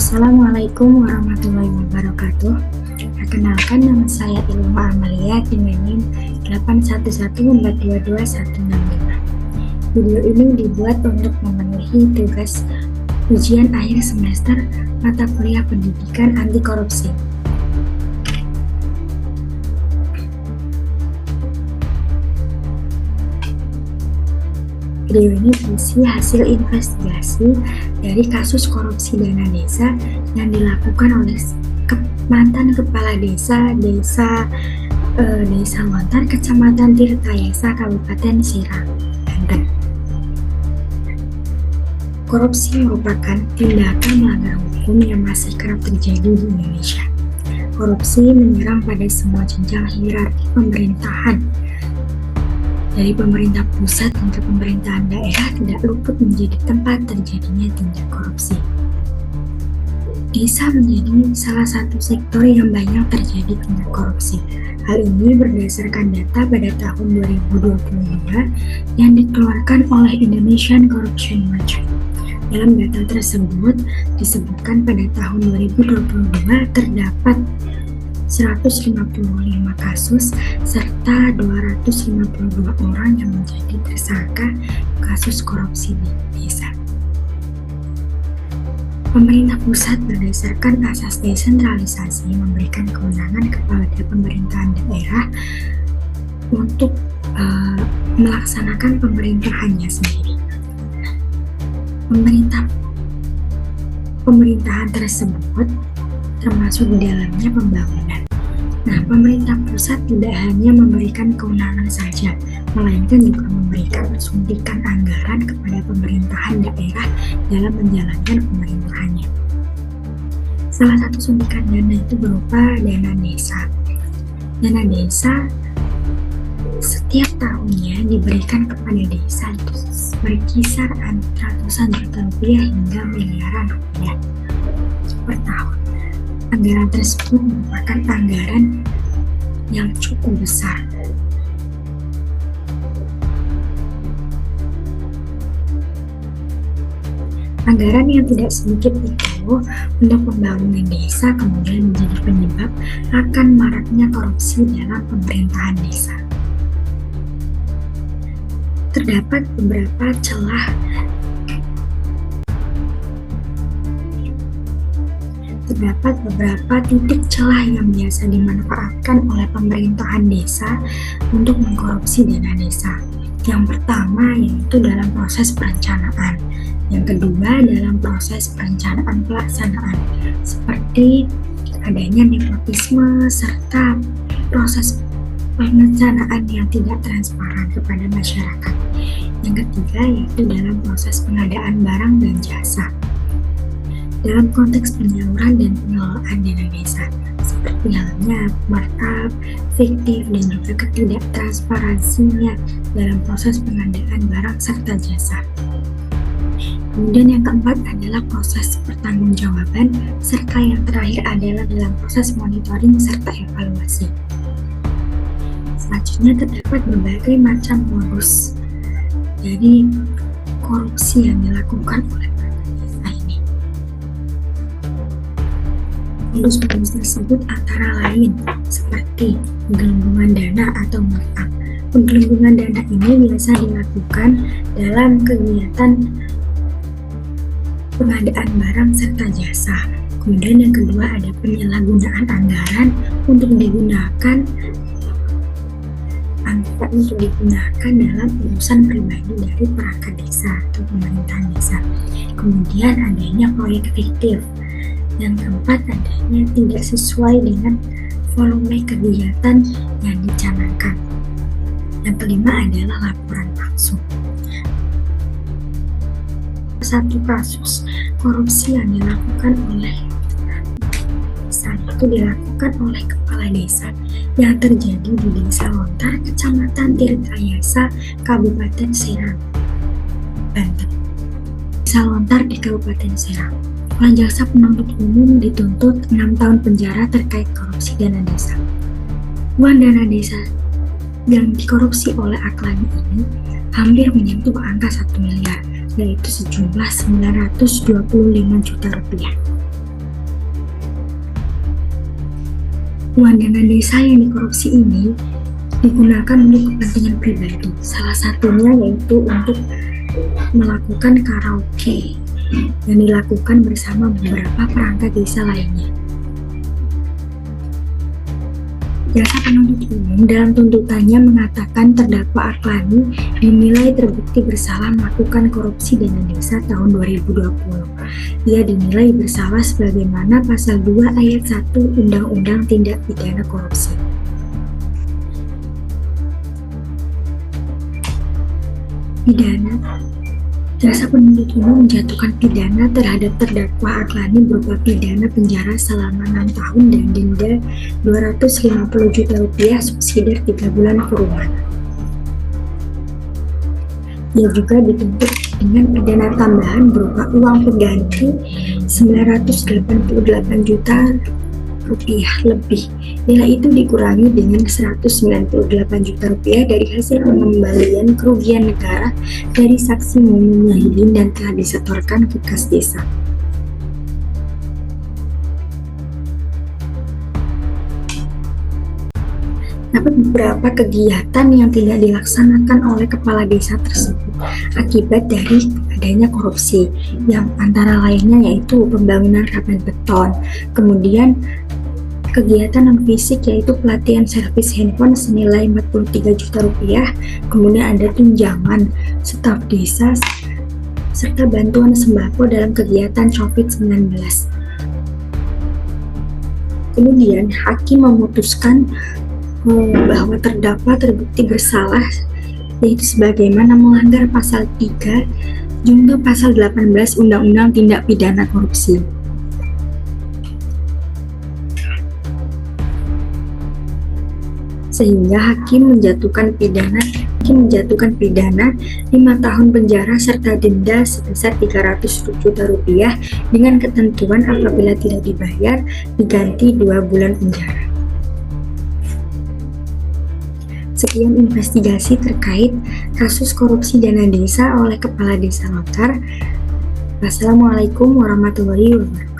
Assalamualaikum warahmatullahi wabarakatuh. Perkenalkan, nama saya Ilma Amalia dengan NIM 81142216. Video ini dibuat untuk memenuhi tugas ujian akhir semester mata kuliah pendidikan anti korupsi. Video ini berisi hasil investigasi dari kasus korupsi dana desa yang dilakukan oleh mantan kepala desa Lontar, Kecamatan Tirtayasa, Kabupaten Serang, Banten. Korupsi merupakan tindakan melanggar hukum yang masih kerap terjadi di Indonesia. Korupsi menyerang pada semua jenjang hierarki pemerintahan, dari pemerintah pusat hingga pemerintahan daerah tidak luput menjadi tempat terjadinya tindak korupsi. Desa menjadi salah satu sektor yang banyak terjadi tindak korupsi. Hal ini berdasarkan data pada tahun 2022 yang dikeluarkan oleh Indonesian Corruption Watch. Dalam data tersebut disebutkan pada tahun 2022 terdapat 155 kasus serta 252 orang yang menjadi tersangka kasus korupsi di desa. Pemerintah pusat berdasarkan asas desentralisasi memberikan kewenangan kepada pemerintahan daerah untuk melaksanakan pemerintahannya sendiri. Pemerintahan tersebut termasuk di dalamnya pembangunan. Nah, pemerintah pusat tidak hanya memberikan kewenangan saja, melainkan juga memberikan suntikan anggaran kepada pemerintahan daerah dalam menjalankan pemerintahannya. Salah satu suntikan dana itu berupa dana desa. Dana desa setiap tahunnya diberikan kepada desa itu berkisar antara ratusan juta rupiah hingga miliaran rupiah per tahun. Anggaran tersebut merupakan anggaran yang cukup besar. Anggaran yang tidak sedikit itu untuk pembangunan desa kemudian menjadi penyebab akan maraknya korupsi dalam pemerintahan desa. Terdapat beberapa titik celah yang biasa dimanfaatkan oleh pemerintahan desa untuk mengkorupsi dana desa. Yang pertama yaitu dalam proses perencanaan. Yang kedua dalam proses perencanaan pelaksanaan, seperti adanya nepotisme serta proses perencanaan yang tidak transparan kepada masyarakat. Yang ketiga yaitu dalam proses pengadaan barang dan jasa. Dalam konteks penyaluran dan pengelolaan dana desa, seperti halnya markup, fiktif, dan juga ketidaktransparansinya dalam proses pengadaan barang serta jasa. Kemudian yang keempat adalah proses pertanggungjawaban, serta yang terakhir adalah dalam proses monitoring serta evaluasi. Selanjutnya terdapat berbagai macam modus dari korupsi yang dilakukan oleh modus-modus tersebut antara lain seperti penggelembungan dana atau markup. Penggelembungan dana ini biasa dilakukan dalam kegiatan pengadaan barang serta jasa. Kemudian yang kedua ada penyalahgunaan anggaran untuk digunakan dalam urusan pribadi dari perangkat desa atau pemerintahan desa. Kemudian adanya proyek fiktif. Yang keempat adanya tidak sesuai dengan volume kegiatan yang dicanangkan. Yang kelima adalah laporan palsu. Satu kasus korupsi yang dilakukan oleh kepala desa yang terjadi di Desa Lontar, Kecamatan Tirtayasa, Kabupaten Serang, Banten. Desa Lontar di Kabupaten Serang. Oleh jaksa penuntut umum dituntut 6 tahun penjara terkait korupsi dana desa. Uang dana desa yang dikorupsi oleh Aklani ini hampir menyentuh angka 1 miliar, yaitu sejumlah 925 juta rupiah. Uang dana desa yang dikorupsi ini digunakan untuk kepentingan pribadi. Salah satunya yaitu untuk melakukan karaoke yang dilakukan bersama beberapa perangkat desa lainnya. Jaksa penuntut umum dalam tuntutannya mengatakan terdakwa Arklani dinilai terbukti bersalah melakukan korupsi dana desa tahun 2020. Ia dinilai bersalah sebagaimana pasal 2 ayat 1 Undang-Undang Tindak Pidana Korupsi. Pidana. Jaksa penuntut umum menjatuhkan pidana terhadap terdakwa Arklani berupa pidana penjara selama 6 tahun dan denda Rp250 juta subsidi 3 bulan kurungan. Ia juga dituntut dengan pidana tambahan berupa uang pengganti Rp988 juta lebih. Nilai itu dikurangi dengan Rp198 juta dari hasil pengembalian kerugian negara dari saksi Mumun Muhyiddin dan telah disetorkan ke kas desa. Dapat beberapa kegiatan yang tidak dilaksanakan oleh kepala desa tersebut akibat dari adanya korupsi, yang antara lainnya yaitu pembangunan ramen beton, kemudian kegiatan non-fisik yaitu pelatihan servis handphone senilai Rp43 juta, kemudian ada tunjangan staf desa, serta bantuan sembako dalam kegiatan COVID-19. Kemudian hakim memutuskan bahwa terdakwa terbukti bersalah yaitu sebagaimana melanggar pasal 3 junto pasal 18 Undang-Undang Tindak Pidana Korupsi. Sehingga hakim menjatuhkan pidana 5 tahun penjara serta denda sebesar Rp300 juta dengan ketentuan apabila tidak dibayar diganti 2 bulan penjara. Sekian investigasi terkait kasus korupsi dana desa oleh Kepala Desa Lontar. Wassalamualaikum warahmatullahi wabarakatuh.